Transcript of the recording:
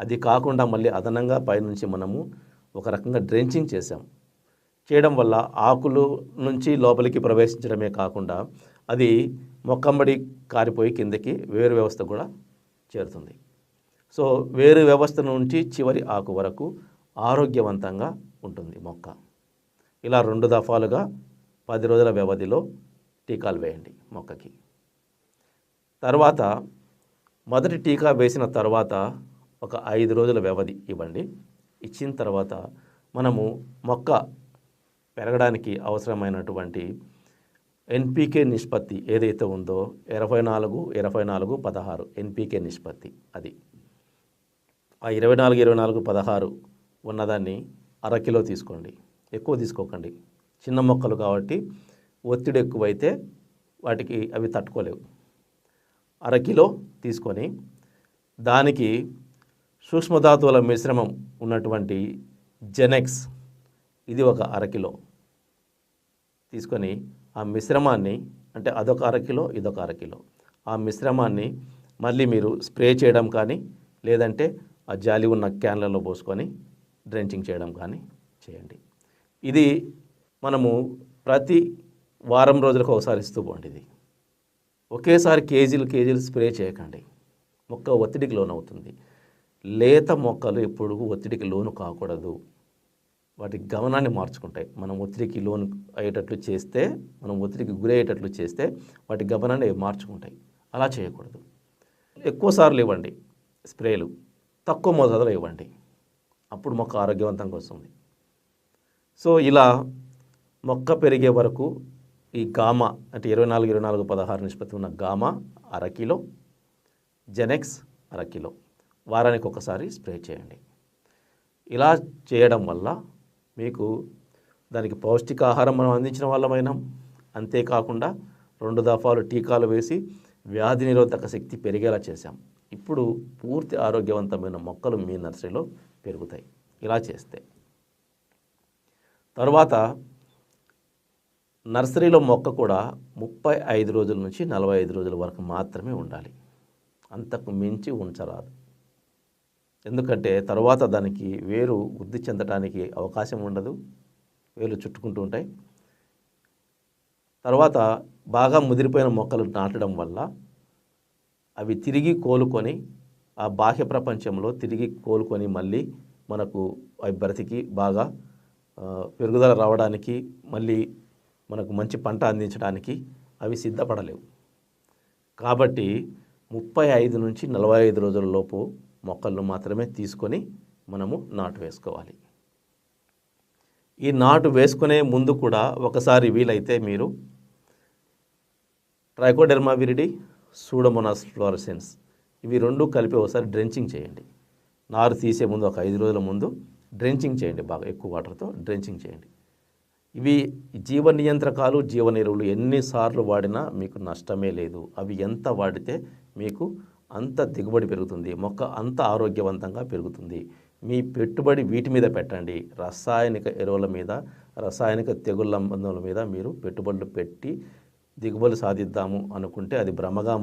అది కాకుండా మళ్ళీ అదనంగా పైనుంచి మనము ఒక రకంగా డ్రెంచింగ్ చేయడం వల్ల ఆకులు నుంచి లోపలికి ప్రవేశించడమే కాకుండా అది మొక్కంబడి కారిపోయి కిందకి వేరు వ్యవస్థ కూడా చేరుతుంది. సో వేరు వ్యవస్థ నుంచి చివరి ఆకు వరకు ఆరోగ్యవంతంగా ఉంటుంది మొక్క. ఇలా 2 దఫాలుగా 10 రోజుల వ్యవధిలో టీకాలు వేయండి మొక్కకి. తర్వాత మొదటి టీకా వేసిన తర్వాత ఒక 5 రోజుల వ్యవధి ఇవ్వండి. ఇచ్చిన తర్వాత మనము మొక్క పెరగడానికి అవసరమైనటువంటి ఎన్పికే నిష్పత్తి ఏదైతే ఉందో 24-24-16 ఎన్పికే నిష్పత్తి, అది ఆ 24-16 ఉన్నదాన్ని అరకిలో తీసుకోండి. ఎక్కువ తీసుకోకండి, చిన్న మొక్కలు కాబట్టి ఒత్తిడి ఎక్కువైతే వాటికి అవి తట్టుకోలేవు. అరకిలో తీసుకొని దానికి సూక్ష్మధాతువుల మిశ్రమం ఉన్నటువంటి జెనెక్స్ ఇది ఒక అరకిలో తీసుకొని ఆ మిశ్రమాన్ని, అంటే అదొక అరకిలో ఇదొక అరకిలో, ఆ మిశ్రమాన్ని మళ్ళీ మీరు స్ప్రే చేయడం కానీ లేదంటే ఆ జాలి ఉన్న క్యాన్లలో పోసుకొని డ్రెంచింగ్ చేయడం కానీ చేయండి. ఇది మనము ప్రతి వారం రోజులకు ఒకసారి ఇస్తూ పోండి. ఒకేసారి కేజీలు స్ప్రే చేయకండి, మొక్క ఒత్తిడికి లోనవుతుంది. లేత మొక్కలు ఎప్పుడు ఒత్తిడికి లోను కాకూడదు, వాటి గమనాన్ని మార్చుకుంటాయి. మనం ఒత్తిడికి లోను అయ్యేటట్లు చేస్తే, మనం ఒత్తిడికి గురయ్యేటట్లు చేస్తే వాటి గమనాన్ని మార్చుకుంటాయి. అలా చేయకూడదు. ఎక్కువ సార్లు ఇవ్వండి స్ప్రేలు, తక్కువ మోతాదులో ఇవ్వండి, అప్పుడు మొక్క ఆరోగ్యవంతంగా వస్తుంది. సో ఇలా మొక్క పెరిగే వరకు ఈ గామా అంటే 24-16 నిష్పత్తి ఉన్న గామా అరకిలో, జెనెక్స్ అరకిలో వారానికి ఒకసారి స్ప్రే చేయండి. ఇలా చేయడం వల్ల మీకు దానికి పౌష్టికాహారం మనం అందించిన వాళ్ళమైనాం, అంతేకాకుండా 2 దఫాలు టీకాలు వేసి వ్యాధి నిరోధక శక్తి పెరిగేలా చేశాం. ఇప్పుడు పూర్తి ఆరోగ్యవంతమైన మొక్కలు మీ నర్సరీలో పెరుగుతాయి ఇలా చేస్తే. తర్వాత నర్సరీలో మొక్క కూడా 35 రోజుల నుంచి 45 రోజుల వరకు మాత్రమే ఉండాలి, అంతకు మించి ఉంచరాదు. ఎందుకంటే తర్వాత దానికి వేరు వృద్ధి చెందడానికి అవకాశం ఉండదు, వేలు చుట్టుకుంటూ ఉంటాయి. తర్వాత బాగా ముదిరిపోయిన మొక్కలు నాటడం వల్ల అవి తిరిగి కోలుకొని ఆ బాహ్య ప్రపంచంలో తిరిగి కోలుకొని మళ్ళీ మనకు అవి బ్రతికి బాగా పెరుగుదల రావడానికి, మళ్ళీ మనకు మంచి పంట అందించడానికి అవి సిద్ధపడలేవు. కాబట్టి 35 నుంచి 45 రోజుల లోపు మొక్కలను మాత్రమే తీసుకొని మనము నాటు వేసుకోవాలి. ఈ నాటు వేసుకునే ముందు కూడా ఒకసారి వీలైతే మీరు ట్రైకోడెర్మా విరిడి, సూడోమోనాస్ ఫ్లోరసెన్స్ ఇవి 2 కలిపి ఒకసారి డ్రెంచింగ్ చేయండి. నారు తీసే ముందు ఒక 5 రోజుల ముందు డ్రెంచింగ్ చేయండి, బాగా ఎక్కువ వాటర్తో డ్రెంచింగ్ చేయండి. ఇవి జీవ నియంత్రకాలు, జీవన ఎరువులు ఎన్నిసార్లు వాడినా మీకు నష్టమే లేదు. అవి ఎంత వాడితే మీకు అంత దిగుబడి పెరుగుతుంది, మొక్క అంత ఆరోగ్యవంతంగా పెరుగుతుంది. మీ పెట్టుబడి వీటి మీద పెట్టండి. రసాయనిక ఎరువుల మీద, రసాయనిక తెగుళ్ళ మందుల మీద మీరు పెట్టుబడులు పెట్టి దిగుబడులు సాధిద్దాము అనుకుంటే అది భ్రమగా